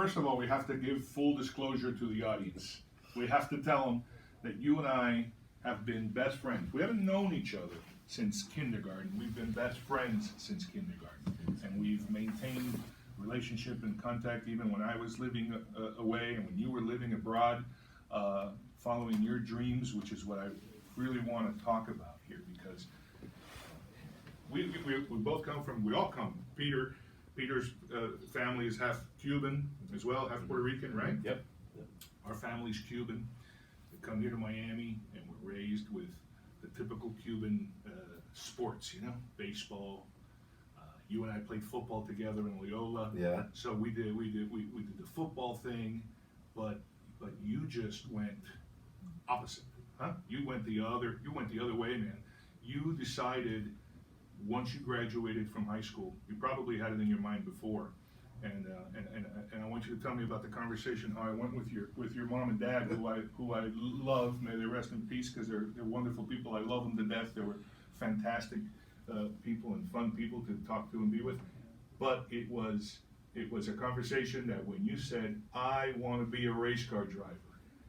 first of all, we have to give full disclosure to the audience. We have to tell them that you and I have been best friends. We haven't known each other since kindergarten. We've been best friends since kindergarten. And we've maintained relationship and contact even when I was living away and when you were living abroad, following your dreams, which is what I really want to talk about here, because we both come from, we all come, Peter's family is half Cuban as well, half Puerto Rican, right? Yep. Our family's Cuban. We come here to Miami and we're raised with the typical Cuban sports, you know, baseball. You and I played football together in Loyola. Yeah. So we did the football thing, but you just went opposite, huh? You went the other way, man. You decided once you graduated from high school, you probably had it in your mind before, and I want you to tell me about the conversation how I went with your mom and dad, who I love. May they rest in peace, because they're wonderful people. I love them to death. They were fantastic people and fun people to talk to and be with. But it was a conversation that when you said, I want to be a race car driver,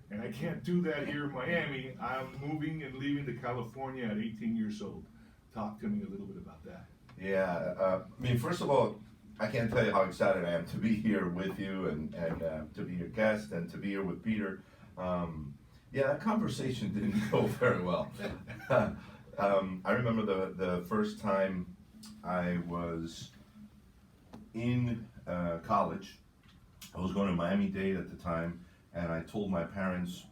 and I can't do that here in Miami, I'm moving and leaving to California at 18 years old. Talk to me a little bit about that. Yeah, I mean, first of all, I can't tell you how excited I am to be here with you and to be your guest and to be here with Peter. Yeah, that conversation didn't go very well. I remember the first time I was in college. I was going to Miami-Dade at the time, and I told my parents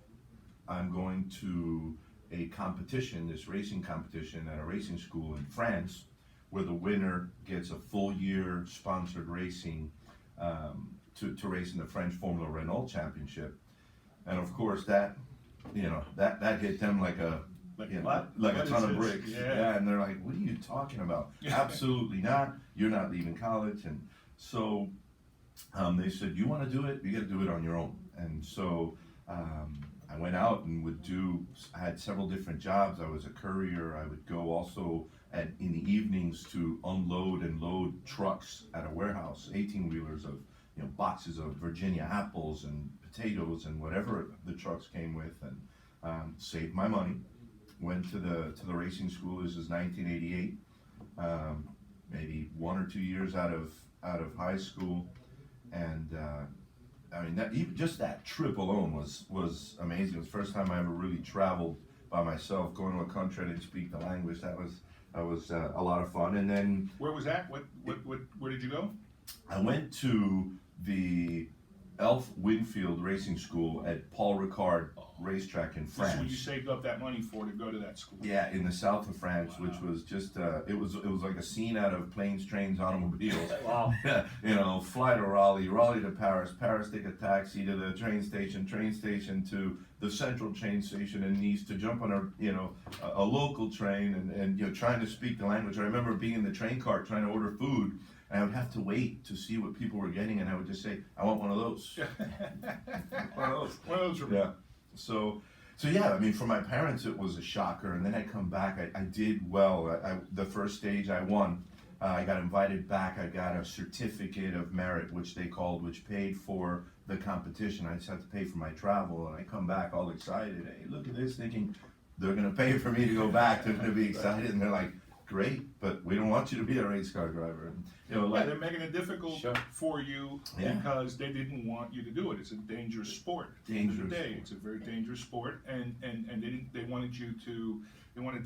I'm going to a competition, this racing competition at a racing school in France, where the winner gets a full year sponsored racing to race in the French Formula Renault Championship. And of course that hit them like a ton of bricks. Yeah, and they're like, what are you talking about? Absolutely not. You're not leaving college. And so they said, you want to do it? You got to do it on your own. And so I went out and I had several different jobs. I was a courier. I would go also in the evenings to unload and load trucks at a warehouse, 18-wheelers of boxes of Virginia apples and potatoes and whatever the trucks came with, and saved my money. Went to the racing school. This is 1988, maybe 1 or 2 years out of high school, and I mean just that trip alone was amazing. It was the first time I ever really traveled by myself, going to a country I didn't speak the language. That was a lot of fun. And then where was that? Where did you go? I went to the Elf Winfield Racing School at Paul Ricard Racetrack in France. This is what you saved up that money for to go to that school. Yeah, in the south of France, wow. Which was just it was like a scene out of Planes, Trains, Automobiles. Wow. Fly to Raleigh, Raleigh to Paris, Paris take a taxi to the train station to the central train station in Nice, to jump on a local train and trying to speak the language. I remember being in the train cart trying to order food, and I would have to wait to see what people were getting, and I would just say, I want one of those. One of those. Yeah. So yeah, I mean, for my parents, it was a shocker. And then I come back, I did well. The first stage I won. I got invited back. I got a certificate of merit, which paid for the competition. I just had to pay for my travel. And I come back all excited. Hey, look at this, thinking they're going to pay for me to go back. They're going to be excited. And they're like, great, but we don't want you to be a race car driver. And, they're making it difficult for you because they didn't want you to do it. It's a dangerous sport. It's a very dangerous sport, and they wanted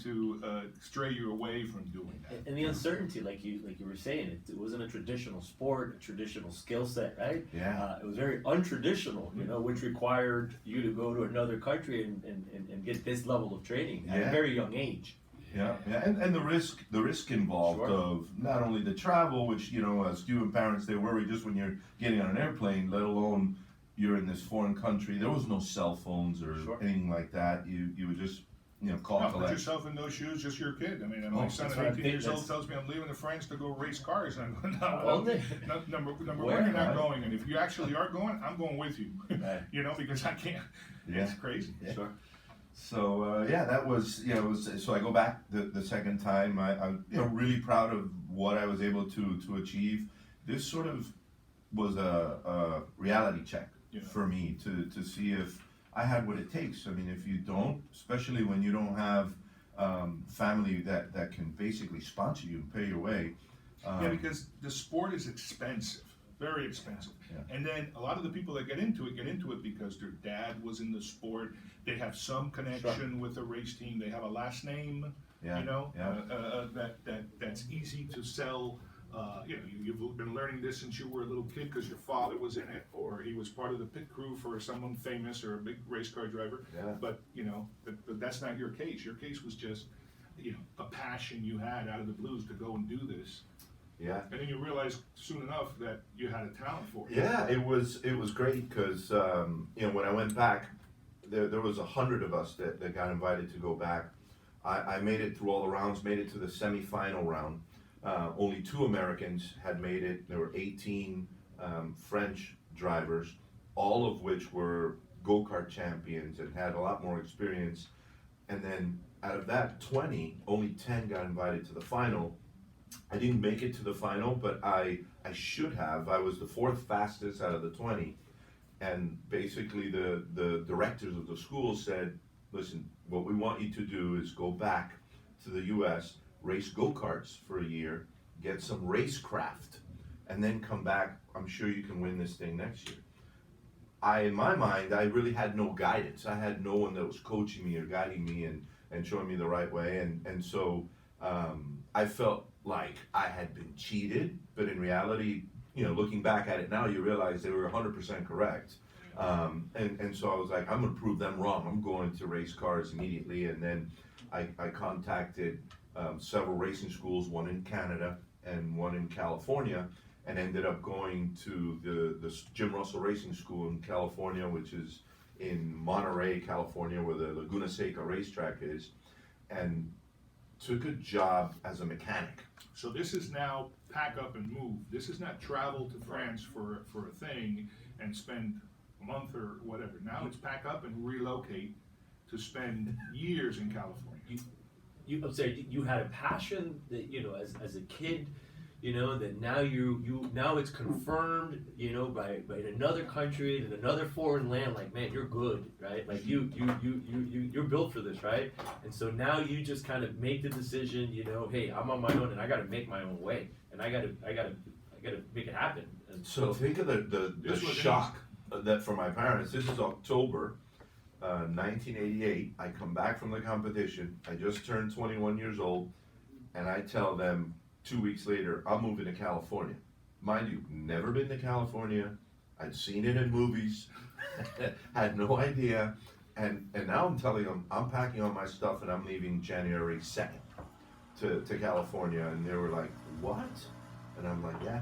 to stray you away from doing that. And the uncertainty, like you were saying, it wasn't a traditional sport, a traditional skill set, right? Yeah. It was very untraditional, which required you to go to another country and get this level of training at a very young age. Yeah, and the risk involved of not only the travel, which as Cuban parents they worry just when you're getting on an airplane, let alone you're in this foreign country. There was no cell phones or anything like that. You would just call. Put yourself in those shoes. Just your kid. I mean, my son at 18 years old tells me I'm leaving to France to go race cars, and I'm going, no, number one, you're not going, and if you actually are going, I'm going with you. Because I can't. Yeah. It's crazy. Yeah. Sure. So that was so I go back the second time. I'm really proud of what I was able to achieve. This sort of was a reality check Yeah. for me to see if I had what it takes. I mean, if you don't, especially when you don't have family that can basically sponsor you and pay your way. Yeah, because the sport is expensive, very expensive. Yeah. And then a lot of the people that get into it because their dad was in the sport. They have some connection with the race team. They have a last name, Yeah, you know, yeah. that's easy to sell. You know, you've been learning this since you were a little kid because your father was in it, or he was part of the pit crew for someone famous or a big race car driver. Yeah. But you know, but that's not your case. Your case was just, you know, a passion you had out of the blues to go and do this. Yeah. And then you realized soon enough that you had a talent for it. Yeah, it was great because you know, when I went back, there was 100 of us that got invited to go back. I made it through all the rounds, made it to the semifinal round. Only 2 Americans had made it. There were 18 French drivers, all of which were go-kart champions and had a lot more experience. And then out of that 20, only 10 got invited to the final. I didn't make it to the final, but I should have. I was the 4th fastest out of the 20. And basically the directors of the school said, listen, what we want you to do is go back to the US, race go-karts for a year, get some racecraft, and then come back. I'm sure you can win this thing next year. In my mind, I really had no guidance. I had no one that was coaching me or guiding me and showing me the right way. And so I felt like I had been cheated, but in reality, you know, looking back at it now, you realize they were 100% correct. And so I was like, I'm gonna prove them wrong. I'm going to race cars immediately. And then I contacted several racing schools, one in Canada and one in California, and ended up going to the Jim Russell Racing School in California, which is in Monterey, California, where the Laguna Seca racetrack is, and took a job as a mechanic. So this is now pack up and move. This is not travel to France for a thing and spend a month or whatever. Now it's pack up and relocate to spend years in California. I'm saying you had a passion that, you know, as a kid, you know, that now now it's confirmed, you know, by another country and another foreign land. Like, man, you're good, right? Like you're built for this, right? And so now you just kind of make the decision, you know, hey, I'm on my own and I got to make my own way, and I gotta make it happen. And So think of the shock that for my parents. This is October 1988. I come back from the competition. I just turned 21 years old, and I tell them 2 weeks later, I'm moving to California. Mind you, never been to California. I'd seen it in movies, had no idea. And now I'm telling them, I'm packing all my stuff and I'm leaving January 2nd to California. And they were like, what? And I'm like, yeah,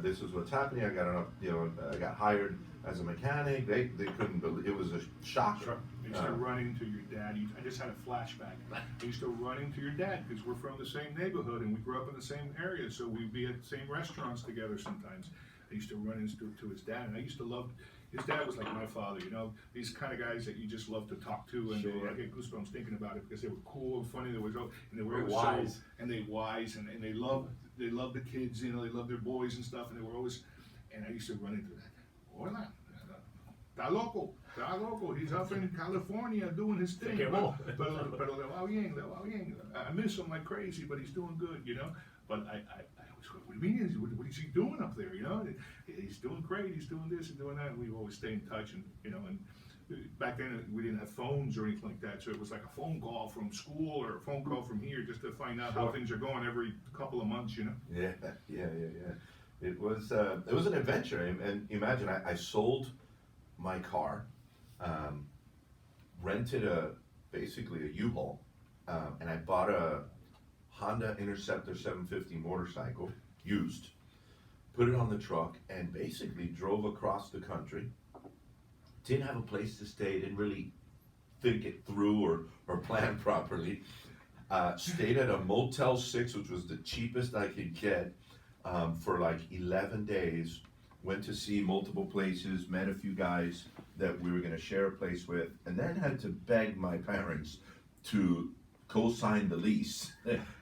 this is what's happening. I got hired as a mechanic. They couldn't believe it. Was a shock. I used to run into your dad. I just had a flashback. I used to run into your dad because we're from the same neighborhood and we grew up in the same area, so we'd be at the same restaurants together sometimes. I used to run into his dad, and I used to love. His dad was like my father, you know, these kind of guys that you just love to talk to, and I get goosebumps thinking about it because they were cool and funny. And they were always wise, and they loved the kids, you know, they loved their boys and stuff, and they were always. And I used to run into that. Hola, está loco, he's up in California doing his thing. Pero le va bien. I miss him like crazy, but he's doing good, you know. But I always go, what do you mean? What is he doing up there, you know? He's doing great, he's doing this and doing that, and we always stay in touch, and, you know, and back then we didn't have phones or anything like that, so it was like a phone call from school or a phone call from here just to find out how things are going every couple of months, you know? Yeah. It was an adventure, and imagine I sold my car, rented basically a U-Haul, and I bought a Honda Interceptor 750 motorcycle, used, put it on the truck, and basically drove across the country. Didn't have a place to stay, didn't really think it through or plan properly. Stayed at a Motel 6, which was the cheapest I could get, for like 11 days. Went to see multiple places, met a few guys that we were going to share a place with, and then had to beg my parents to co-sign the lease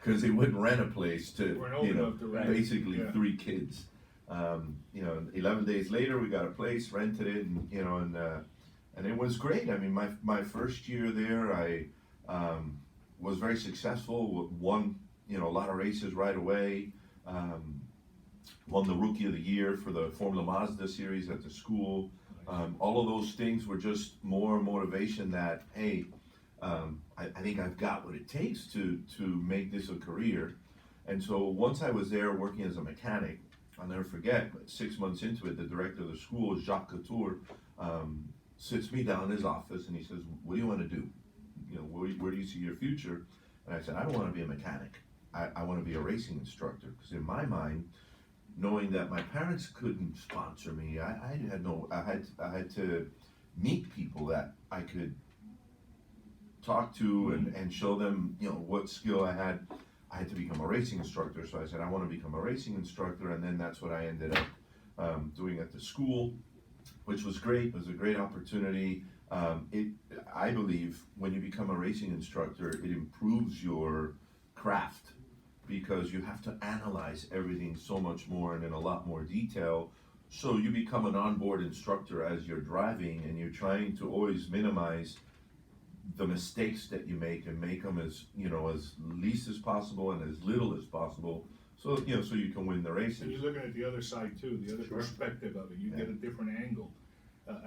because they wouldn't rent a place to, you know, basically 3 kids. You know, 11 days later, we got a place, rented it, and you know, and it was great. I mean, my first year there, I was very successful. Won, you know, a lot of races right away. Won the Rookie of the Year for the Formula Mazda series at the school. All of those things were just more motivation that, hey, I think I've got what it takes to make this a career. And so once I was there working as a mechanic, I'll never forget, but 6 months into it, the director of the school, Jacques Couture, sits me down in his office and he says, what do you want to do? You know, where do you see your future? And I said, I don't want to be a mechanic. I want to be a racing instructor. Because in my mind, knowing that my parents couldn't sponsor me, I had to meet people that I could talk to and show them, you know, what skill I had. I had to become a racing instructor, so I said I want to become a racing instructor, and then that's what I ended up doing at the school, which was great. It was a great opportunity. I believe when you become a racing instructor, it improves your craft because you have to analyze everything so much more and in a lot more detail. So you become an onboard instructor as you're driving, and you're trying to always minimize the mistakes that you make and make them as, you know, as least as possible and as little as possible, so you know, so you can win the races. And you're looking at the other side too, the other perspective of it. You get a different angle.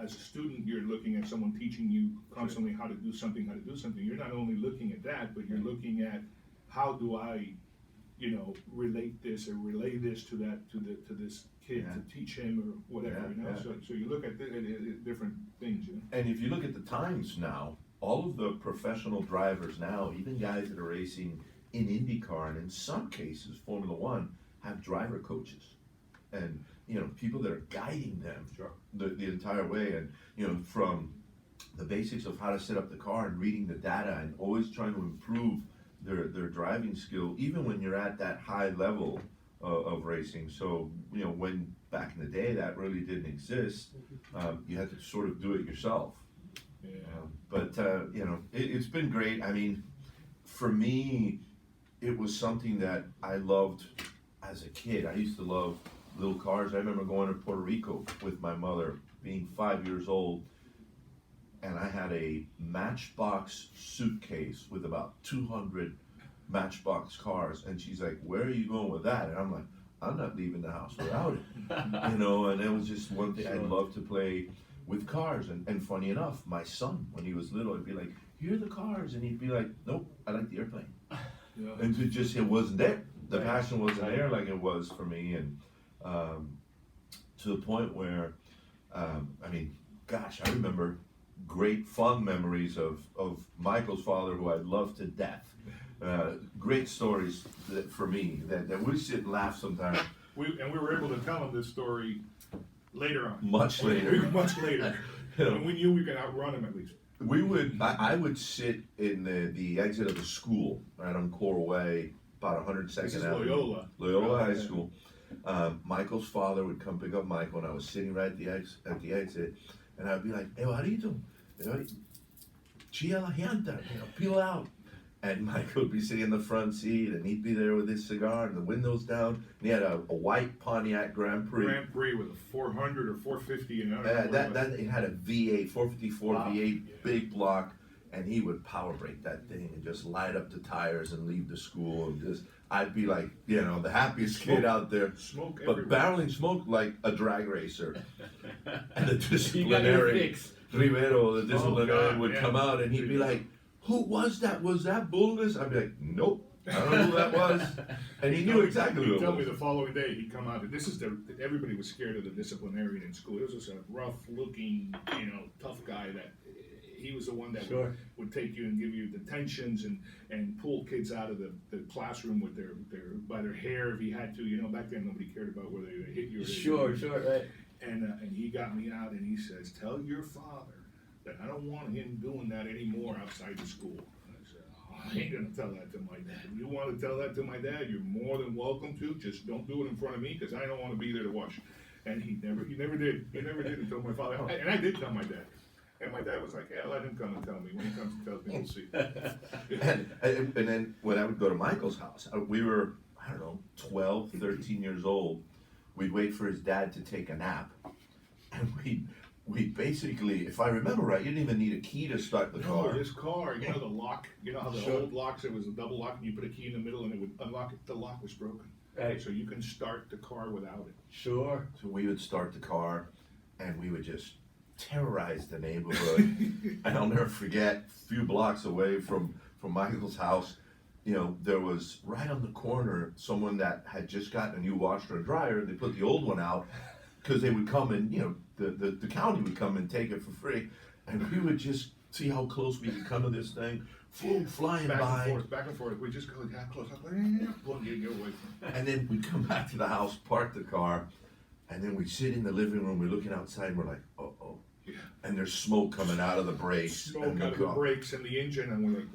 As a student, you're looking at someone teaching you constantly how to do something. You're not only looking at that, but you're looking at how do I, you know, relate this or relay this to this kid to teach him or whatever. You know, so you look at different things. You know? And if you look at the times now, all of the professional drivers now, even guys that are racing in IndyCar and in some cases Formula One, have driver coaches, and you know, people that are guiding them the entire way, and you know, from the basics of how to set up the car and reading the data and always trying to improve their driving skill, even when you're at that high level of racing. So you know, when back in the day that really didn't exist, you had to sort of do it yourself. Yeah. But you know, it's been great. I mean, for me, it was something that I loved as a kid. I used to love little cars. I remember going to Puerto Rico with my mother, being 5 years old, and I had a Matchbox suitcase with about 200 Matchbox cars, and she's like, "Where are you going with that?" And I'm like, "I'm not leaving the house without it." You know, and it was just one thing. I loved to play with cars, and funny enough, my son, when he was little, I'd be like, "Here are the cars," and he'd be like, "Nope, I like the airplane." And it wasn't there. The passion wasn't there like it was for me, and to the point where, I mean, gosh, I remember great fond memories of Michael's father, who I loved to death. Great stories for me that we sit and laugh sometimes. We were able to tell him this story later on. Much later. Much later. You know, and we knew we could outrun him at least. I would sit in the exit of the school right on Coral Way, about 102nd This is Avenue. Loyola. High School. Michael's father would come pick up Michael, and I was sitting right at the exit, and I'd be like, "Hey, what are you doing? Chia la llanta, you know, peel out." And Michael would be sitting in the front seat, and he'd be there with his cigar and the windows down. And he had a white Pontiac Grand Prix. Grand Prix with a 400 or 450 and it had a V8, 454 V8, big block, and he would power brake that thing and just light up the tires and leave the school, and just, I'd be like, you know, the happiest kid out there. Smoke but everywhere. barreling smoke like a drag racer. And the You got your disciplinary fix. Rivero, the disciplinarian, would yeah. come out, and he'd be like, "Who was that? Was that Bullis?" I'd be like, "Nope, I don't know who that was." And he knew exactly who He it told me was. the following day, he'd come out, and everybody was scared of the disciplinarian in school. He was just a rough-looking, you know, tough guy that he was the one that would take you and give you detentions and pull kids out of the classroom with by their hair if he had to. You know, back then nobody cared about whether they hit you or they Right. And he got me out, and he says, "Tell your father that I don't want him doing that anymore outside the school." And I said, "Oh, I ain't gonna tell that to my dad. If you want to tell that to my dad, you're more than welcome to. Just don't do it in front of me, because I don't want to be there to watch." And he never did. He never did until my father. And I did tell my dad. And my dad was like, "Yeah, let him come and tell me. When he comes and tells me, we'll see." And then when I would go to Michael's house, we were, I don't know, 12, 13 years old. we'd wait for his dad to take a nap, and we'd basically, if I remember right, you didn't even need a key to start the No, car. this car, you know the lock, you know how the Sure. old locks, it was a double lock and you put a key in the middle and it would unlock it, the lock was broken. Right. So you can start the car without it. Sure. So we would start the car, and we would just terrorize the neighborhood. And I'll never forget, a few blocks away from Michael's house, you know, there was right on the corner someone that had just gotten a new washer and dryer. They put the old one out because they would come and, you know, the county would come and take it for free, and we would just see how close we could come to this thing, flying by. Back and forth. We just go that close. Boom, you get away from it. And then we'd come back to the house, park the car, and then we'd sit in the living room, we're looking outside, and we're like, oh. Yeah. And there's smoke coming out of the brakes. Smoke and out of the brakes and the engine, and we're like,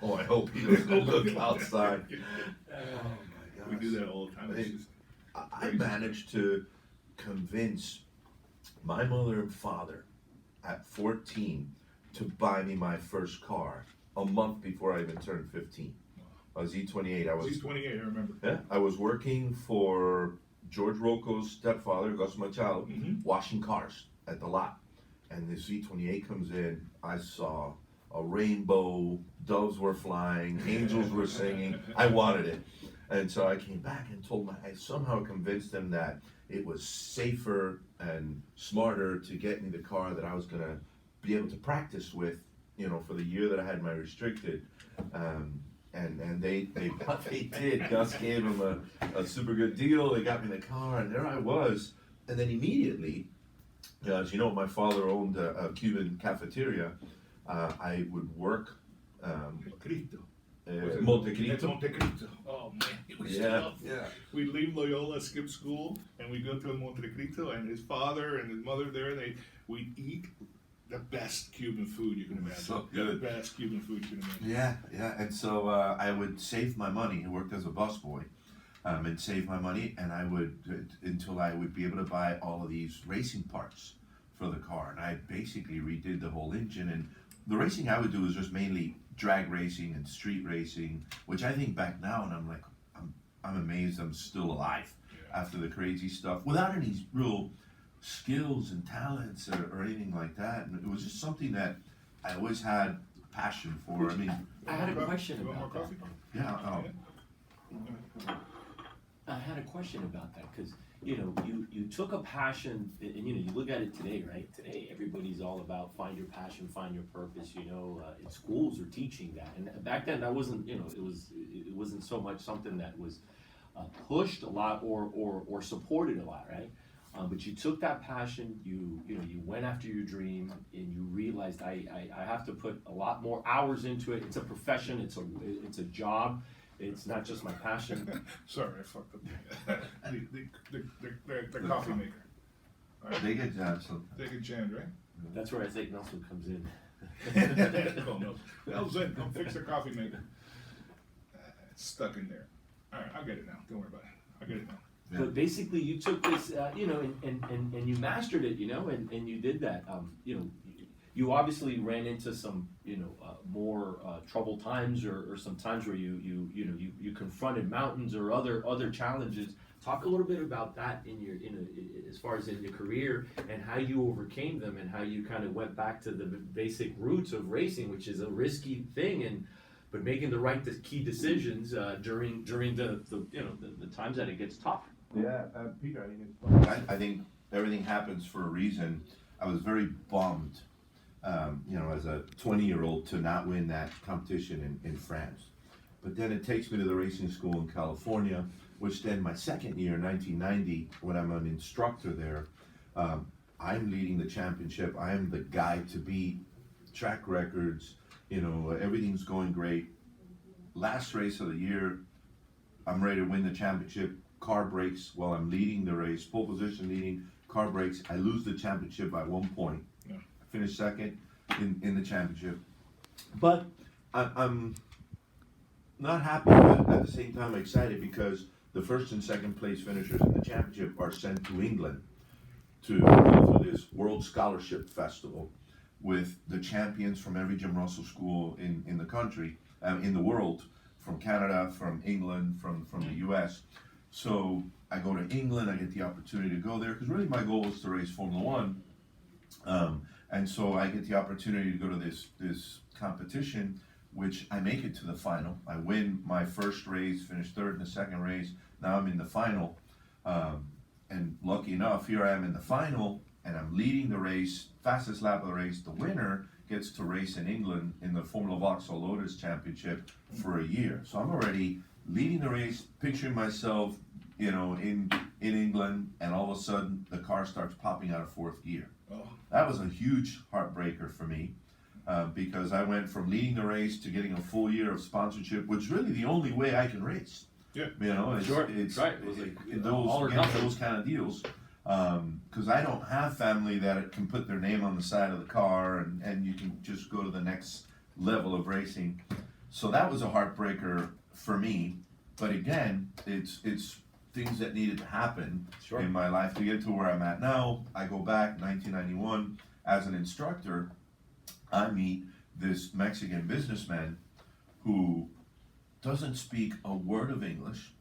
Oh, I hope he doesn't look outside. Oh my We do that all the time. It's just, I managed to convince my mother and father at 14 to buy me my first car a month before I even turned 15. I was E28. he's 28, I remember. Yeah, I was working for George Rocco's stepfather, Gus Machado, Mhm. washing cars at the lot. And the Z28 comes in, I saw a rainbow, doves were flying, angels were singing. I wanted it. And so I came back and I somehow convinced them that it was safer and smarter to get me the car that I was gonna be able to practice with, you know, for the year that I had my restricted. And they did. Gus gave them a super good deal. They got me the car, and there I was. And then immediately, as you know, my father owned a Cuban cafeteria. I would work Cristo. Montecristo. Montecristo. Oh man, it was Yeah, tough. yeah. We'd leave Loyola, skip school, and we'd go to Montecristo, and his father and his mother there, we'd eat the best Cuban food you can imagine. So good. The best Cuban food you can imagine. Yeah. And so I would save my money. I worked as a busboy, and save my money, and I would until I would be able to buy all of these racing parts for the car. And I basically redid the whole engine. And the racing I would do was just mainly drag racing and street racing, which I think back now, and I'm like, I'm amazed I'm still alive after the crazy stuff without any real skills and talents or anything like that. And it was just something that I always had passion for. I mean, I had a question You want about more that. coffee? yeah. I had a question about that because you took a passion and you look at it today, right? Today everybody's all about find your passion, find your purpose. In schools are teaching that, and back then that wasn't it wasn't so much something that was pushed a lot or supported a lot, right? But you took that passion, you went after your dream, and you realized I have to put a lot more hours into it. It's a profession, it's a job. It's not just my passion. Sorry, I fucked up. the coffee maker. All right. They get so They get jammed, right? That's where I think Nelson comes in. Oh no, Nelson, come fix the coffee maker. It's stuck in there. All right, I'll get it now. Don't worry about it. I'll get it now. Yeah. But basically, you took this, and you mastered it, and you did that. You obviously ran into some, more troubled times, or some times where you confronted mountains or other challenges. Talk a little bit about that as far as in your career, and how you overcame them, and how you kind of went back to the basic roots of racing, which is a risky thing, but making the right key decisions during the times that it gets tough. Yeah, Peter, I think everything happens for a reason. I was very bummed, as a 20-year-old to not win that competition in France. But then it takes me to the racing school in California, which then my second year, 1990, when I'm an instructor there, I'm leading the championship. I am the guy to beat, track records, everything's going great. Last race of the year, I'm ready to win the championship. Car breaks while I'm leading the race, pole position leading, car breaks. I lose the championship by 1 point. Yeah. I finish second in the championship. But I'm not happy, but at the same time excited because the first and second place finishers in the championship are sent to England to go through this World Scholarship Festival with the champions from every Jim Russell school in the country, in the world, from Canada, from England, from the US. So I go to England, I get the opportunity to go there, because really my goal was to race Formula One. And so I get the opportunity to go to this competition, which I make it to the final. I win my first race, finish third in the second race. Now I'm in the final. And lucky enough, here I am in the final, and I'm leading the race, fastest lap of the race. The winner gets to race in England in the Formula Vauxhall Lotus Championship for a year. So I'm already leading the race, picturing myself, in England, and all of a sudden the car starts popping out of fourth gear. Oh. That was a huge heartbreaker for me, because I went from leading the race to getting a full year of sponsorship, which is really the only way I can race. Yeah. It's right. All or nothing. those kind of deals. Because I don't have family that can put their name on the side of the car, and you can just go to the next level of racing. So that was a heartbreaker for me. But again, it's things that needed to happen Sure. in my life to get to where I'm at now. I go back 1991 as an instructor. I meet this Mexican businessman who doesn't speak a word of English,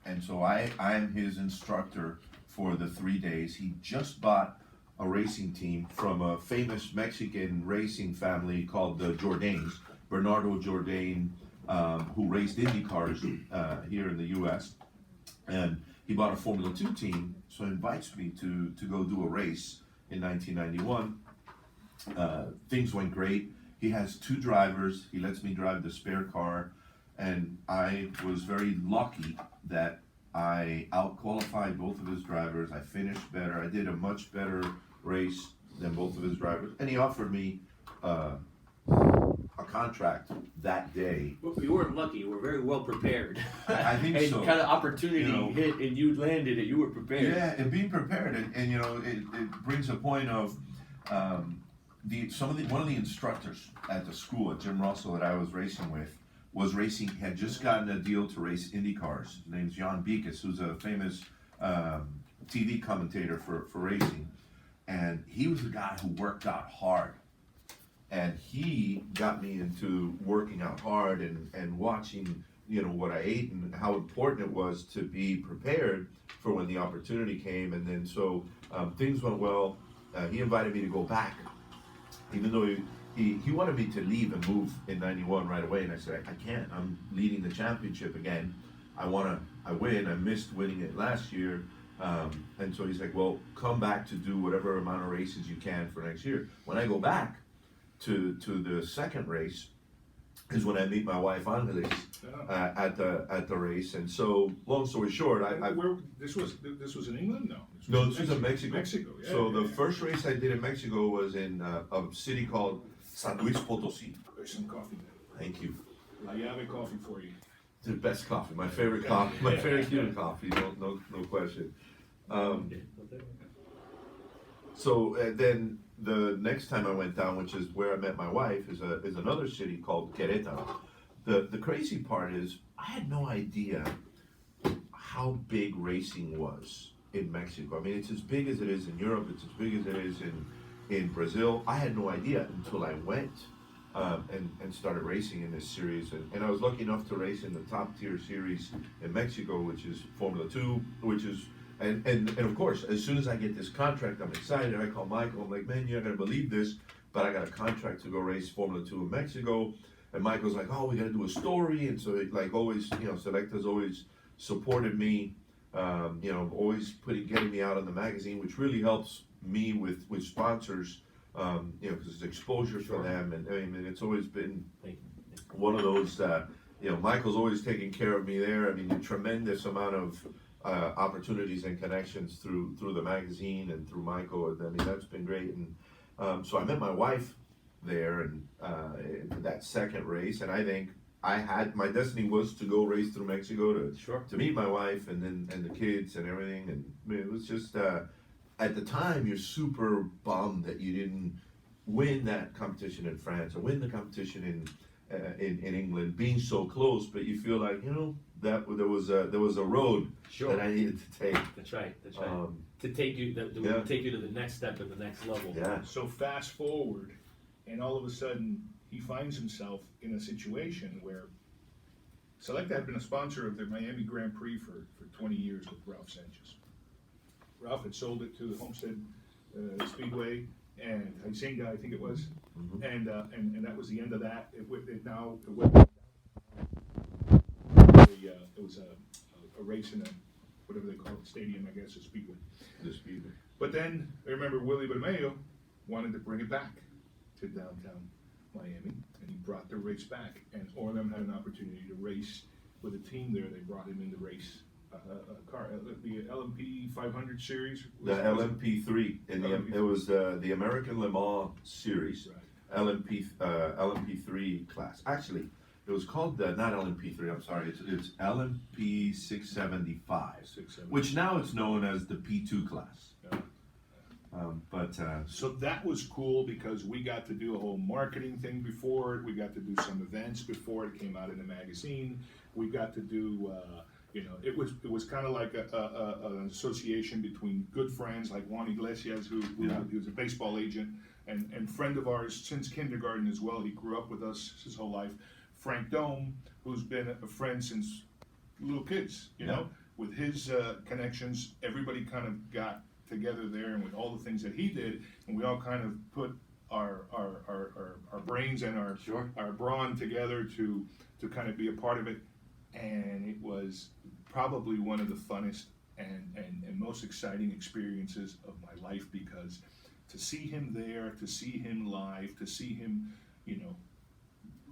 and so I'm his instructor for the 3 days. He just bought a racing team from a famous Mexican racing family called the Jourdains, Bernardo Jourdain, who raced Indy cars here in the U.S. And he bought a Formula 2 team, so he invites me to go do a race in 1991. Things went great. He has 2 drivers. He lets me drive the spare car, and I was very lucky that I out-qualified both of his drivers. I finished better. I did a much better race than both of his drivers, and he offered me a contract that day. Well, you weren't lucky. You were very well prepared. I think and so. kind of opportunity hit, and you landed it. You were prepared. Yeah, and being prepared, and it brings a point of one of the instructors at the school at Jim Russell that I was racing with had just gotten a deal to race Indy cars. His name's Jan Beekes, who's a famous TV commentator for racing, and he was the guy who worked out hard. And he got me into working out hard and watching, what I ate and how important it was to be prepared for when the opportunity came. And then so things went well. He invited me to go back, even though he wanted me to leave and move in 91 right away. And I said, I can't. I'm leading the championship again. I win. I missed winning it last year. And so he's like, well, come back to do whatever amount of races you can for next year. When I go back to the second race is when I meet my wife Angeles at the race. And so, long story short, This was in England? No, this was in Mexico. Mexico, yeah. So the first race I did in Mexico was in a city called San Luis Potosí. There's some coffee there. Thank you. La Llave coffee for you. The best coffee, my favorite coffee, my favorite Cuban coffee, no question. So then the next time I went down, which is where I met my wife, is another city called Querétaro. The crazy part is I had no idea how big racing was in Mexico. I mean, it's as big as it is in Europe. It's as big as it is in Brazil. I had no idea until I went and started racing in this series. And I was lucky enough to race in the top tier series in Mexico, which is Formula 2, and of course, as soon as I get this contract, I'm excited. I call Michael. I'm like, man, you're not gonna believe this, but I got a contract to go race Formula 2 in Mexico. And Michael's like, oh, we gotta do a story. And so always, Selecta's always supported me, always getting me out in the magazine, which really helps me with sponsors, because it's exposure for them. And I mean, it's always been one of those, Michael's always taking care of me there. I mean, a tremendous amount of opportunities and connections through the magazine and through Michael. And I mean, that's been great. And so I met my wife there and in that second race, and I think my destiny was to go race through Mexico to meet my wife and the kids and everything. And I mean, it was just at the time you're super bummed that you didn't win that competition in France or win the competition in England, being so close, but you feel like that there was a road that I needed to take. That's right. To take you would take you to the next step and the next level. Yeah. So fast forward, and all of a sudden he finds himself in a situation where Selecta had been a sponsor of the Miami Grand Prix for 20 years with Ralph Sanchez. Ralph had sold it to the Homestead Speedway and Hacienda, I think it was, and that was the end of that. It went it was a race in a whatever they call it, stadium, I guess, a speedway. The Speedway. But then I remember Willie Bermeo wanted to bring it back to downtown Miami, and he brought the race back. And Orlam had an opportunity to race with a team there. They brought him in to race a car, the LMP 500 series. The LMP3, it was the American Le Mans series, Right. LMP3 class. Actually, it was called not LMP3. I'm sorry, it's LMP 675, 675. which now it's known as the P2 class. Yeah. So that was cool because we got to do a whole marketing thing before it. We got to do some events before it came out in the magazine. We got to do, it was kind of like an association between good friends like Juan Iglesias, who was a baseball agent and friend of ours since kindergarten as well. He grew up with us his whole life. Frank Dome, who's been a friend since little kids, you know, with his connections, everybody kind of got together there, and with all the things that he did, and we all kind of put our brains and our brawn together to kind of be a part of it, and it was probably one of the funnest and most exciting experiences of my life, because to see him there, to see him live, to see him,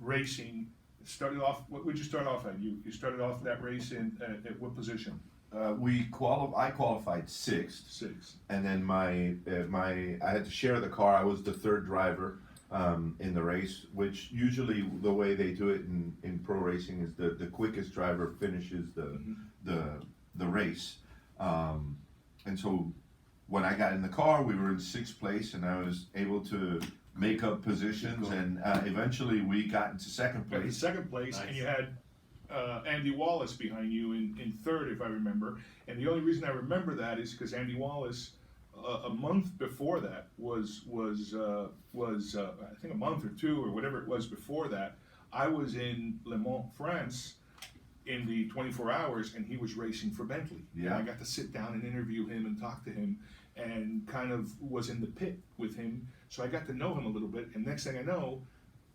racing. Started off. What would you start off at? You started off that race at what position? I qualified sixth. Sixth. And then I had to share the car. I was the third driver in the race, which usually the way they do it in pro racing is the quickest driver finishes the race. And so when I got in the car, we were in sixth place, and I was able to make up positions, and eventually we got into second place. Second place, nice. And you had Andy Wallace behind you in third, if I remember. And the only reason I remember that is because Andy Wallace, a month before that, was I think a month or two or whatever it was before that, I was in Le Mans, France, in the 24 hours, and he was racing for Bentley. Yeah. And I got to sit down and interview him and talk to him, and kind of was in the pit with him. So I got to know him a little bit, and next thing I know,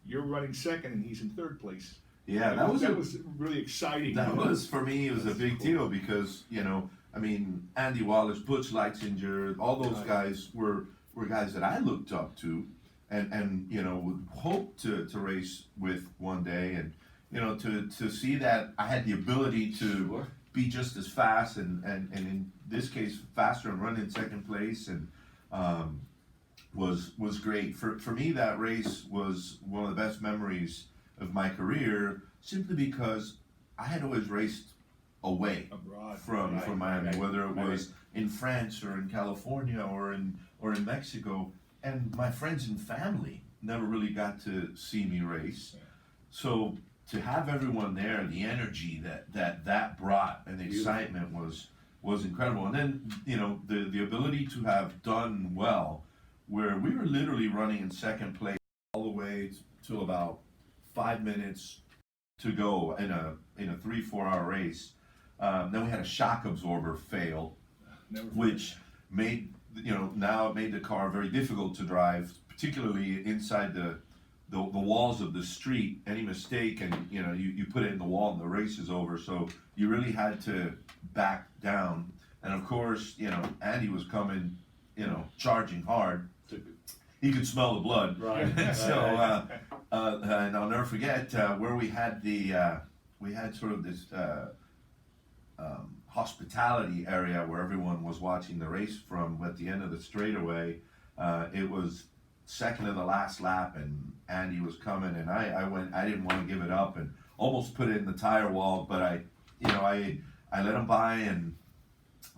you're running second and he's in third place. Yeah, that was really exciting. That was, for me, it was a big deal because, Andy Wallace, Butch Leitzinger, all those guys were guys that I looked up to and would hope to race with one day, and, to see that I had the ability to be just as fast and in this case faster and run in second place, and was great. For me, that race was one of the best memories of my career, simply because I had always raced away abroad from Miami, whether it was in France or in California or in Mexico, and my friends and family never really got to see me race. Yeah. So to have everyone there, the energy that brought, and the excitement was incredible. And then the ability to have done well, where we were literally running in second place all the way to about 5 minutes to go in a 3-4 hour race. Then we had a shock absorber fail, which made the car very difficult to drive, particularly inside the walls of the street. Any mistake, and you put it in the wall and the race is over. So you really had to back down. And of course, Andy was coming, charging hard. He could smell the blood. Right. So, and I'll never forget where we had we had sort of this hospitality area where everyone was watching the race from at the end of the straightaway. It was second to the last lap, and Andy was coming, and I didn't want to give it up and almost put it in the tire wall, but I let him by and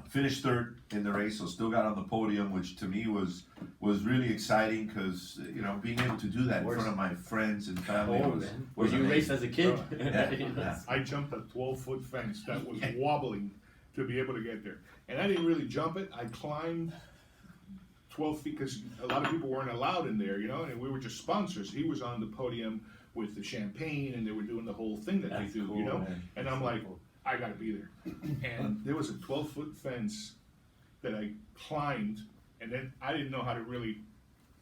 finished third in the race, so still got on the podium, which to me was really exciting, because being able to do that in front of my friends and family was you raced as a kid? Yeah. I jumped a 12-foot fence that was wobbling to be able to get there, and I didn't really jump it. I climbed 12 feet, because a lot of people weren't allowed in there, and we were just sponsors. He was on the podium with the champagne, and they were doing the whole thing that That's they do, cool, you know? man. And That's I'm so like, cool. I gotta be there. And there was a 12-foot fence that I climbed, and then I didn't know how to really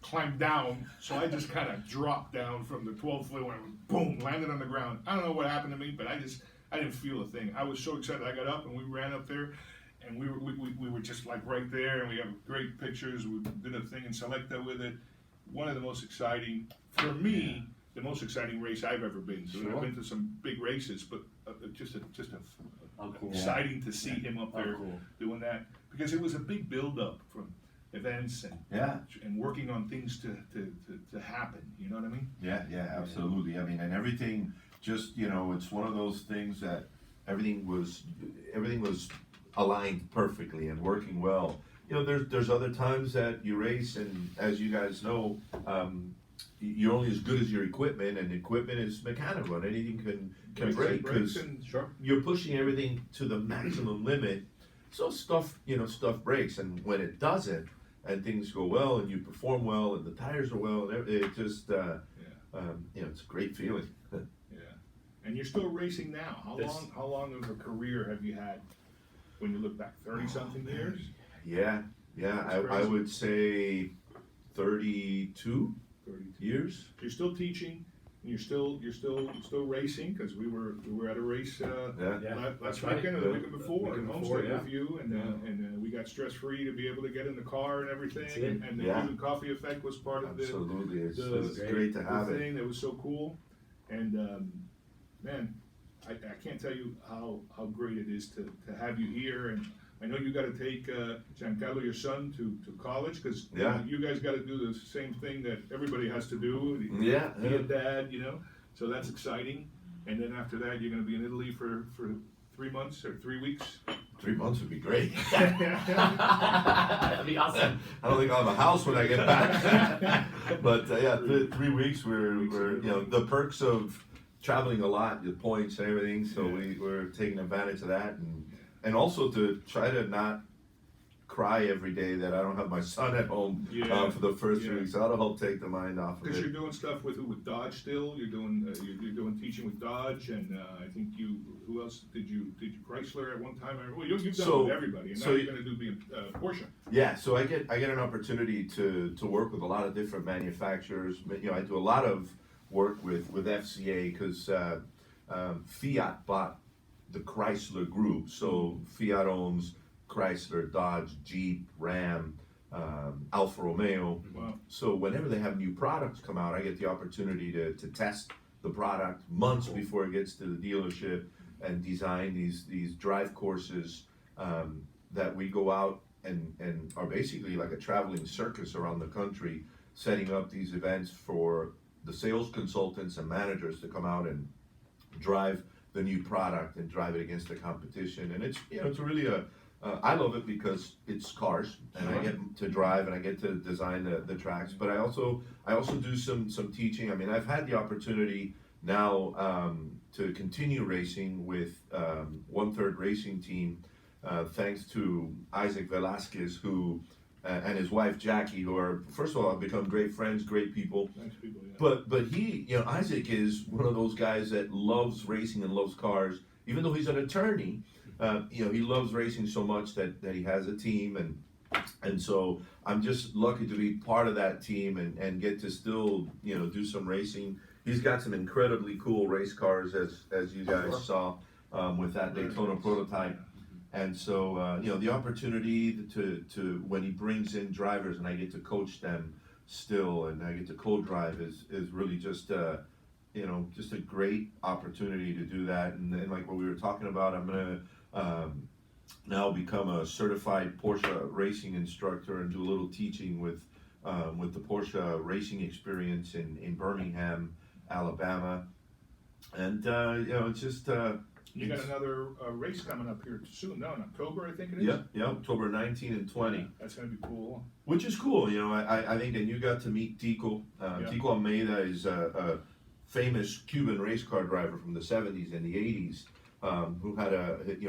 climb down, so I just kind of dropped down from the 12-foot, went boom, landed on the ground. I don't know what happened to me, but I didn't feel a thing. I was so excited. I got up and we ran up there, and we were just like right there, and we have great pictures. We did a thing in Selecta with it. One of the most exciting, for me, the most exciting race I've ever been to. And I've been to some big races, but just Oh, cool. exciting to see him up Oh, there cool. doing that, because it was a big build-up from events and working on things to happen. You know what I mean? Yeah, absolutely. I mean, and everything just, it's one of those things that everything was aligned perfectly and working well. There's other times that you race, and as you guys know, you're only as good as your equipment, and equipment is mechanical, and anything can break because Sure. you're pushing everything to the maximum limit. So stuff breaks, and when it doesn't, and things go well, and you perform well, and the tires are well, and it just, it's a great feeling. Yeah. And you're still racing now. How long of a career have you had when you look back? 30-something years? Yeah, That's I crazy. would say 32 32. years. You're still teaching, and you're still racing, because we were at a race Yeah. last that's right. weekend or the weekend before in Weekend before, Homestead yeah. with you, and we got stress free to be able to get in the car and everything, That's it. and the Yeah. Cuban coffee effect was part of Absolutely, it's the great to have the it. thing that was so cool, and man, I can't tell you how great it is to have you here. And I know you got to take Giancarlo, your son, to college, because Yeah. you guys got to do the same thing that everybody has to do. Yeah, Be a dad, so that's exciting. And then after that, you're going to be in Italy for 3 months or 3 weeks. 3 months would be great. That'd be awesome. I don't think I'll have a house when I get back. But 3 weeks, we're the perks of traveling a lot, the points and everything. So we're taking advantage of that, and also to try to not cry every day that I don't have my son at home for the first 3 weeks. That'll help take the mind off of Because it. you're doing stuff with Dodge still. You're doing teaching with Dodge, and I think who else did you Chrysler at one time? Well, you've done So- with everybody, and so now you're going to do Porsche. Yeah, so I get an opportunity to work with a lot of different manufacturers. I do a lot of work with FCA because Fiat bought the Chrysler group. So Fiat owns Chrysler, Dodge, Jeep, Ram, Alfa Romeo. Wow. So whenever they have new products come out, I get the opportunity to test the product months before it gets to the dealership and design these drive courses that we go out and are basically like a traveling circus around the country, setting up these events for the sales consultants and managers to come out and drive the new product and drive it against the competition. And it's really I love it because it's cars, and I get to drive and I get to design the tracks. But I also do some teaching. I mean, I've had the opportunity now to continue racing with 1/3 Racing Team, thanks to Isaac Velasquez, who and his wife Jackie, who are, first of all, have become great friends, great people. Nice people, yeah. But he, Isaac is one of those guys that loves racing and loves cars. Even though he's an attorney, he loves racing so much that he has a team, and so I'm just lucky to be part of that team and get to still do some racing. He's got some incredibly cool race cars, as you guys saw with that Daytona prototype. And so the opportunity to when he brings in drivers and I get to coach them still, and I get to co-drive is really just just a great opportunity to do that. And then, like what we were talking about, I'm gonna now become a certified Porsche racing instructor and do a little teaching with the Porsche racing experience in Birmingham, Alabama. And it's just You got another race coming up here soon, no, in October, I think it is? yeah, October 19 and 20. That's going to be cool. Which is cool, I think, and you got to meet Tico. Tico Almeida is a famous Cuban race car driver from the 70s and the 80s, who had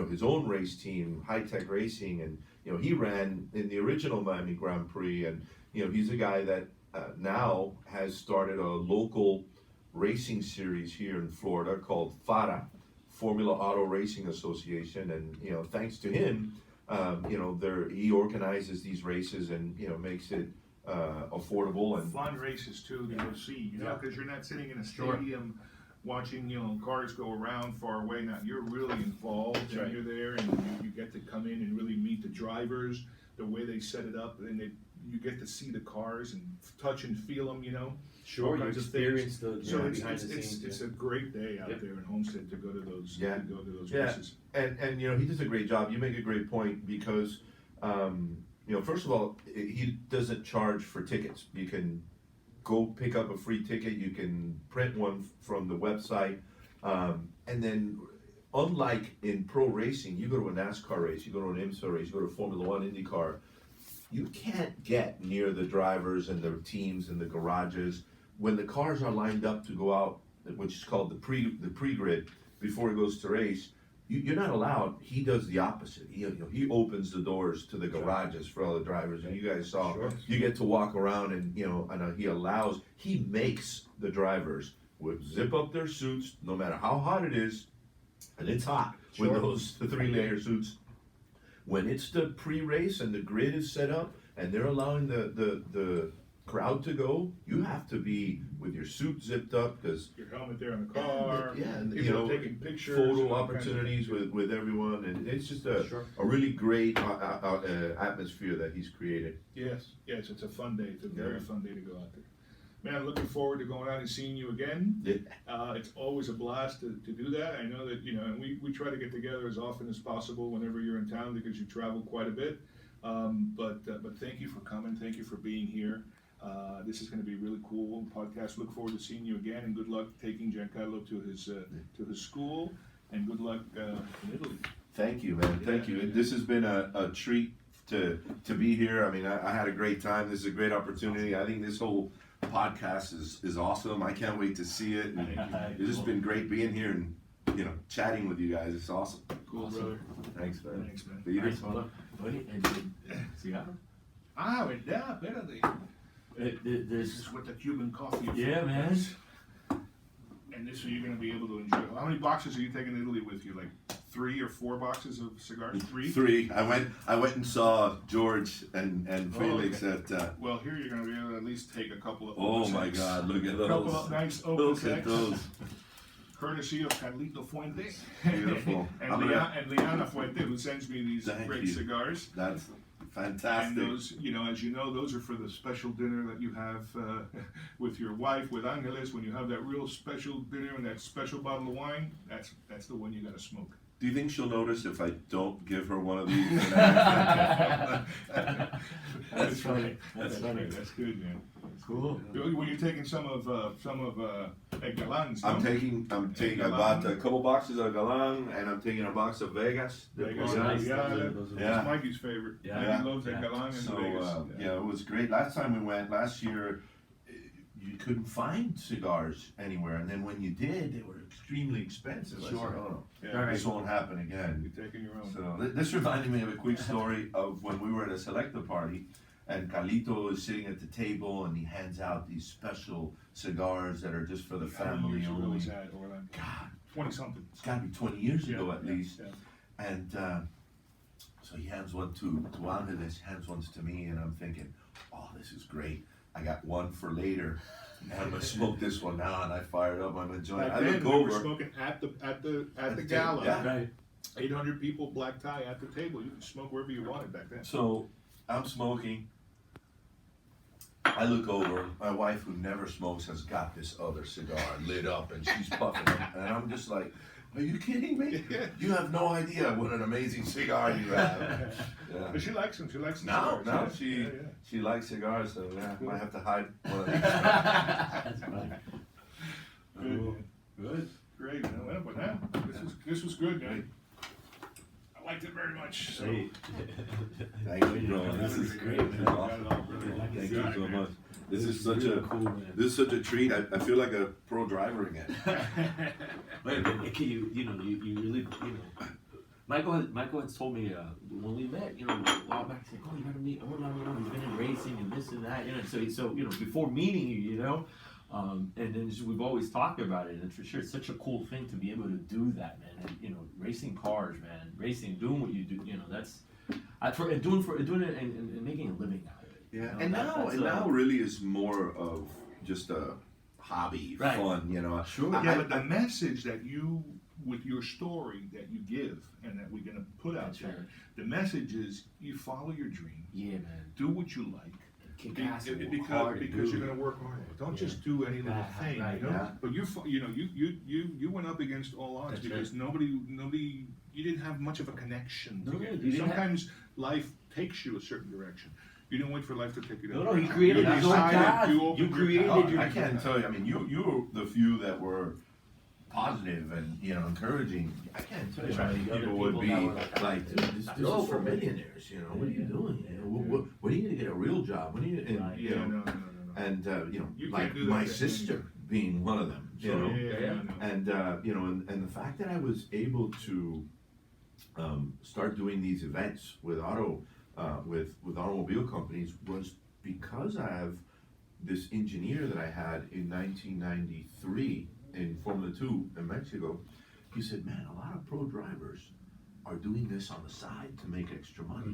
his own race team, High Tech Racing, and he ran in the original Miami Grand Prix, and he's a guy that now has started a local racing series here in Florida called FARA, Formula Auto Racing Association, and thanks to him, he organizes these races and makes it affordable and Fun races too to go see, because you're not sitting in a Sure. stadium watching, cars go around far away. Now, you're really involved, That's and right. you're there, and you get to come in and really meet the drivers, the way they set it up, and you get to see the cars and touch and feel them, Sure, all you kinds of experience the So behind the scenes. it's a great day out Yep. there in Homestead to go to those, Yeah. Yeah. races. And he does a great job. You make a great point because first of all, he doesn't charge for tickets. You can go pick up a free ticket. You can print one from the website, and then unlike in pro racing, you go to a NASCAR race, you go to an IMSA race, you go to Formula One, IndyCar, you can't get near the drivers and their teams and the garages when the cars are lined up to go out, which is called the pre-grid before it goes to race. You're not allowed. He does the opposite. He opens the doors to the garages for all the drivers, and you guys saw. Sure. You get to walk around, and he makes the drivers zip up their suits, no matter how hot it is, and it's hot with Sure. the 3-layer suits. When it's the pre-race and the grid is set up, and they're allowing the crowd to go, you have to be with your suit zipped up because Your helmet there in the car, and people taking pictures. photo and all kinds of opportunities things. with everyone, and it's just a Sure. really great atmosphere that he's created. Yes, it's a fun day. It's a very Yeah. fun day to go out there. Man, I'm looking forward to going out and seeing you again. Yeah. It's always a blast to do that. I know that, and we try to get together as often as possible whenever you're in town because you travel quite a bit. But thank you for coming. Thank you for being here. This is going to be a really cool podcast. Look forward to seeing you again, and good luck taking Giancarlo to his school, and good luck in Italy. Thank you, man. Thank you. This has been a treat to be here. I mean, I had a great time. This is a great opportunity. I think this whole podcast is awesome. I can't wait to see it. And it's just been great being here and chatting with you guys. It's awesome. Cool, brother. Thanks, man. Thanks, man. Peter? Buddy, cigar? Verdad, espérate. This There's is what the Cuban coffee is. Yeah, man. And this way you're going to be able to enjoy. How many boxes are you taking to Italy with you? Like 3 or 4 boxes of cigars? 3? 3. I went and saw George and Felix okay. at. Well, here you're going to be able to at least take a couple of. Oh Opus my X. God! Look at A those. couple of nice Opus Look at X, those. courtesy of Carlito Fuente. Beautiful. and, I'm gonna- and Liana Fuente, who sends me these Thank great you. cigars. That's And fantastic. those, as you know, those are for the special dinner that you have with your wife, with Angeles. When you have that real special dinner and that special bottle of wine, that's the one you got to smoke. Do you think she'll notice if I don't give her one of these? That's funny. That's funny. That's good, man. cool. Were you taking some of Galan's? I'm taking. I bought a couple boxes of Galan, and I'm taking a box of Vegas. Vegas, nice. yeah, Those are- that- those are- Yeah. That's Mikey's favorite. Yeah. Mikey loves that Yeah. Galan in So Vegas. yeah, it was great. Last time we went, last year, you couldn't find cigars anywhere, and then when you did, they were extremely expensive. I said, Sure. oh, Yeah. this won't happen again. You're taking your own. So this reminded me of a quick story of when we were at a selector party, and Carlito is sitting at the table, and he hands out these special cigars that are just for the family Really only. sad, Orlam. God, 20 something. it's got to be 20 years ago at least. Yeah. And so he hands one to Angeles, hands one to me, and I'm thinking, oh, this is great. I got one for later. And I'm gonna smoke this one now, and I fired up. I'm enjoying it. Back I then, look we were over. smoking at the the gala. yeah. Right. 800 people, black tie at the table. You could smoke wherever you wanted back then. So I'm smoking. I look over. My wife, who never smokes, has got this other cigar lit up, and she's puffing it. And I'm just like, "Are you kidding me? You have no idea what an amazing cigar you have." Yeah. But she likes them. She likes them. Now cigars. she Yeah. she likes cigars, so yeah, Cool. might have to hide one of these. That's funny. Good, man. Good. Great. Well, but now this was good, man. I liked it very much. So. Hey. Thank you, bro. This is great, great. man. Got it all, brother. Thank You you got it, so man. much. This is such really a cool, man. this is such a treat. I feel like a pro driver again. Wait, but you really, Michael has told me when we met, a while back, he's like, oh, you gotta meet Orlam, he's been in racing and this and that, so before meeting you, And then we've always talked about it, and for sure, it's such a cool thing to be able to do that, man. And, you know, racing cars, man, doing what you do, you know, that's doing it and making a living out of it. Yeah, you know, and that's now really is more of just a hobby, Right. fun, you know. Sure. Yeah, but the message that you, with your story that you give and that we're gonna put out That's there, right. the message is you follow your dream, Yeah, man. do what you like. Kick ass and work Because hard and you're do gonna it. work hard. Don't Yeah. just do any little Right, thing, right, you know. yeah. But you went up against all odds That's because nobody, you didn't have much of a connection. No, together. you didn't have- Sometimes life takes you a certain direction. You didn't wait for life to take you that No, he direction. created You his own decided, path. you You opened your created path. your- I can't tell you. I mean, you were the few that were positive and, you know, encouraging. I can't tell you how many Other people would people be that were like, like, dude, this No, is for but- millionaires, you know, what are you doing? You know, when are you gonna get a real job? When are you, and, Right. you Yeah, know, no. and, you know, You like can't do that my thing. sister being one of them, you So, know? yeah. And, you know, and the fact that I was able to, start doing these events with with automobile companies was because I have this engineer that I had in 1993 in Formula 2 in Mexico. He said, man, a lot of pro drivers are doing this on the side to make extra money.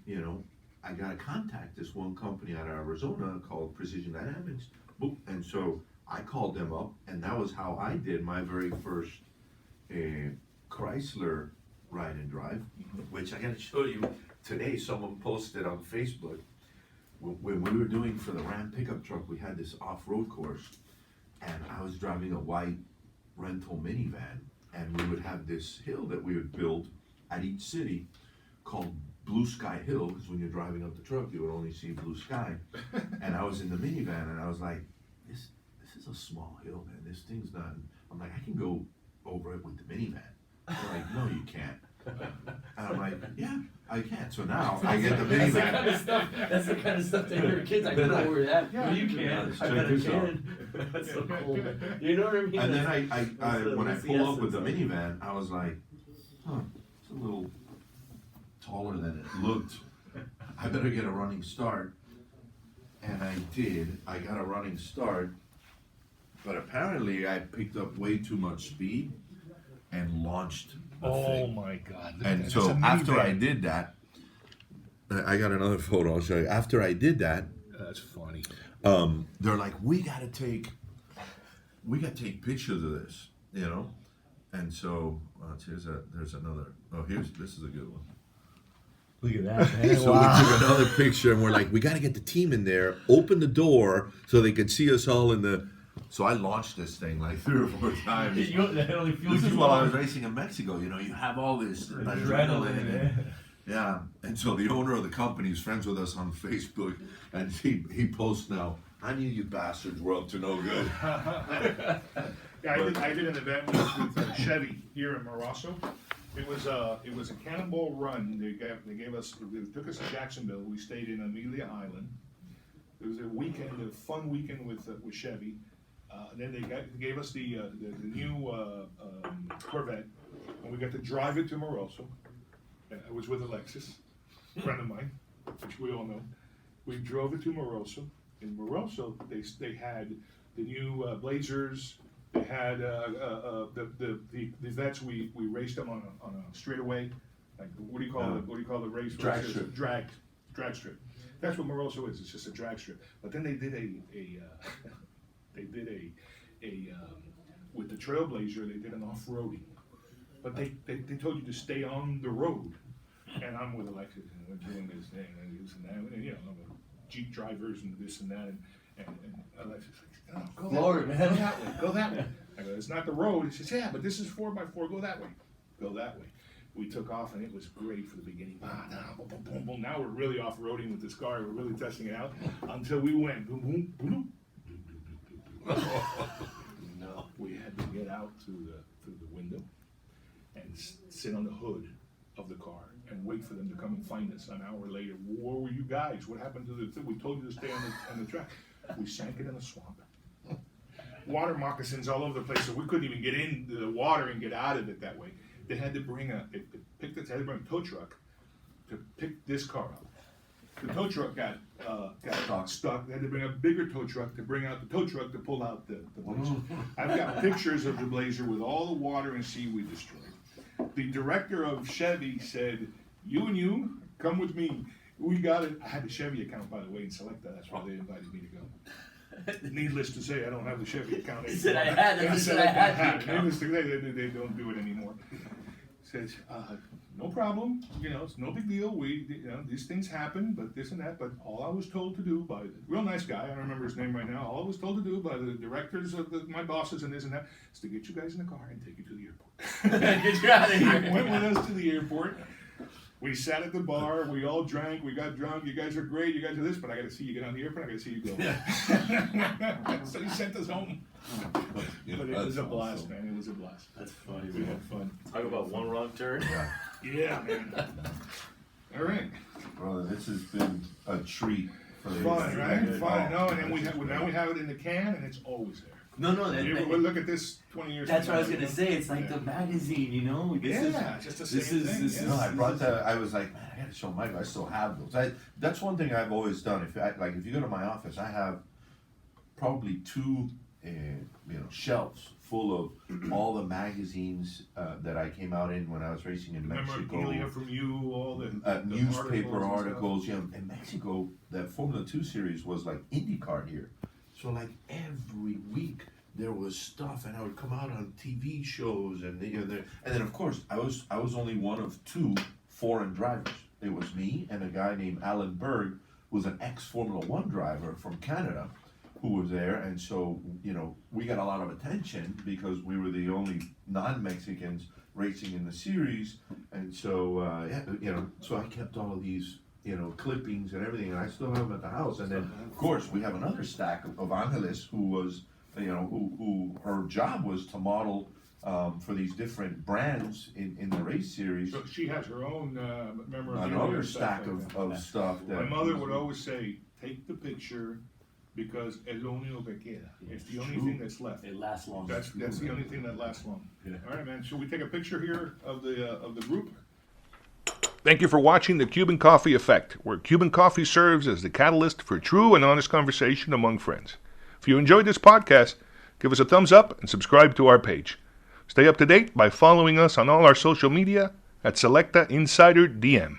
You know, I got to contact this one company out of Arizona called Precision Dynamics. Boop. And so I called them up, and that was how I did my very first Chrysler ride and drive, which I got to show you today. Someone posted on Facebook when we were doing for the Ram pickup truck. We had this off-road course, and I was driving a white rental minivan, and we would have this hill that we would build at each city called Blue Sky Hill, because when you're driving up the truck, you would only see blue sky. And I was in the minivan, and I was like, this is a small hill, man. This thing's not. I'm like, I can go over it with the minivan. They're like, no, you can't. And I'm like, yeah, I can. So now I get the That's the minivan. kind of stuff. That's the kind of stuff that your kids. I can go over that. Yeah, No, you you can't. can. I bet I Check this out. can. That's so cool. You know what I mean? And then That's- when I that's the pull up with the essence of it. minivan, I was like, it's a little taller than it looked. I better get a running start. And I did. I got a running start. But apparently I picked up way too much speed and launched the thing. my God. And so after I did that, I got another photo I'll show you. After I did that, That's funny. they're like, we gotta take pictures of this, you know? And so, there's another, this is a good one. Look at that, man. So we took another picture and we're like, we gotta get the team in there, open the door so they could see us all in the, so I launched this thing like 3 or 4 times. That only feels This is while I was racing in Mexico, you know, you have all this adrenaline and, yeah, and so the owner of the company is friends with us on Facebook, and he posts now, I knew you bastards were up to no good. Yeah, I did an event with Chevy here in Moroso. It was a cannonball run. They took us to Jacksonville. We stayed in Amelia Island. It was a fun weekend with Chevy. Then they gave us the new Corvette, and we got to drive it to Moroso. I was with Alexis, a friend of mine, which we all know. We drove it to Moroso. In Moroso, they had the new Blazers. They had the vets. We raced them on a straightaway. Like what do you call the race? Drag It's strip. Drag strip. That's what Moroso is. It's just a drag strip. But then they did with the Trailblazer. They did an off-roading. But they told you to stay on the road. And I'm with Alexis, and we're doing this thing and this and that, and you know, I'm a Jeep drivers and this and that, and Alexis like, no, go Florida, that way, man. go that way, go that way. I go, it's not the road. He says, yeah, but this is 4x4, go that way, go that way. We took off and it was great for the beginning. Boom, boom, boom, boom. Now we're really off-roading with this car, we're really testing it out, until we went, boom, boom, boom, boom. No, we had to get out through the window and sit on the hood of the car and wait for them to come and find us. An hour later, where were you guys? What happened to the thing? We told you to stay on the track. We sank it in a swamp. Water moccasins all over the place, so we couldn't even get into the water and get out of it that way. They had to bring a tow truck to pick this car up. the tow truck got stuck. They had to bring a bigger tow truck to bring out the tow truck to pull out the Blazer. I've got pictures of the Blazer with all the water and seaweed destroyed. The director of Chevy said, "You and you, come with me. We got it." I had the Chevy account, by the way, in Selecta. That's why they invited me to go. Needless to say, I don't have the Chevy account anymore. He said I had it. He said I had it. Needless to say, they don't do it anymore. Says, no problem, it's no big deal. These things happen, but this and that. But all I was told to do by the real nice guy, I don't remember his name right now. All I was told to do by the directors of my bosses and this and that is to get you guys in the car and take you to the airport. Get you out of here. Went with us to the airport. We sat at the bar. We all drank. We got drunk. You guys are great. You guys are this, but I got to see you get on the airplane. I got to see you go. So he sent us home. But it was a blast, awesome. Man. It was a blast. That's funny. We had fun. Talk about one wrong turn. Yeah, man. All right. Brother, this has been a treat. Fun, right? Fun. No, and then now we have it in the can, and it's always there. No, we'll look at this 20 years. That's what I was gonna say. It's like the magazine, Just the same thing. No, I brought that. I was like, man, I gotta show Michael. I still have those. That's one thing I've always done. If you go to my office, I have probably two, shelves full of all the magazines that I came out in when I was racing in Mexico. Memorabilia from you, all the newspaper articles. In Mexico, that Formula 2 series was like IndyCar here. So like every week there was stuff, and I would come out on TV shows, and then of course I was only one of two foreign drivers. It was me and a guy named Alan Berg, who was an ex-Formula 1 driver from Canada, who was there, and so we got a lot of attention because we were the only non-Mexicans racing in the series, and so so I kept all of these clippings and everything, and I still have them at the house. And then, of course, we have another stack of Angeles, who was, who her job was to model for these different brands in the race series. So she has her own memorabilia. Another stack of stuff. My mother would always say, "Take the picture because es lo único que queda." It's the only thing that's left. It lasts long. That's the only thing that lasts long. Yeah. All right, man. Shall we take a picture here of the group? Thank you for watching The Cuban Coffee Effect, where Cuban coffee serves as the catalyst for true and honest conversation among friends. If you enjoyed this podcast, give us a thumbs up and subscribe to our page. Stay up to date by following us on all our social media at Selecta Insider DM.